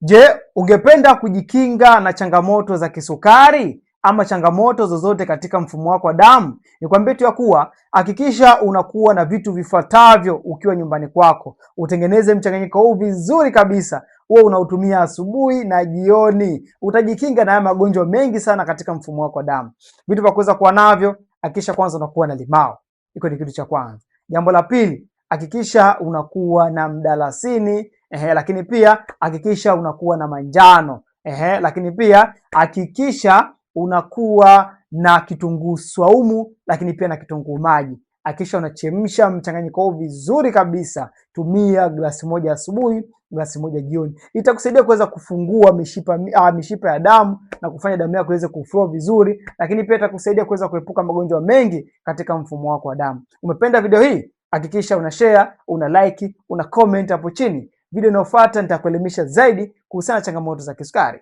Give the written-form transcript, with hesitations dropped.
Je, ungependa kujikinga na changamoto za kisukari ama changamoto zozote katika mfumo wako wa damu? Nikwambie tu ya kuwa hakikisha unakuwa na vitu vifuatavyo ukiwa nyumbani kwako. Utengeneze mchanganyiko huu vizuri kabisa, uwe unautumia asubuhi na jioni. Utajikinga na haya magonjwa mengi sana katika mfumo wako wa damu. Vitu vya kuweza kuwa navyo, hakikisha kwanza unakuwa na limao. Iko ni kitu cha kwanza. Jambo la pili, hakikisha unakuwa na mdalasini. Lakini pia hakikisha unakuwa na manjano. Lakini pia hakikisha unakuwa na kitunguu swaumu, lakini pia na kitunguu maji. Hakikisha unachemsha mchanganyiko huu vizuri kabisa. Tumia glasi moja asubuhi, glasi moja jioni. Itakusaidia kuweza kufungua mishipa ya damu na kufanya damu yako iweze kuflow vizuri, lakini pia itakusaidia kuweza kuepuka magonjwa mengi katika mfumo wako wa damu. Umependa video hii? Hakikisha una share, una like, una comment hapo chini. Video inayofuata nitakuelimisha zaidi kuhusiana na changamoto za kisukari.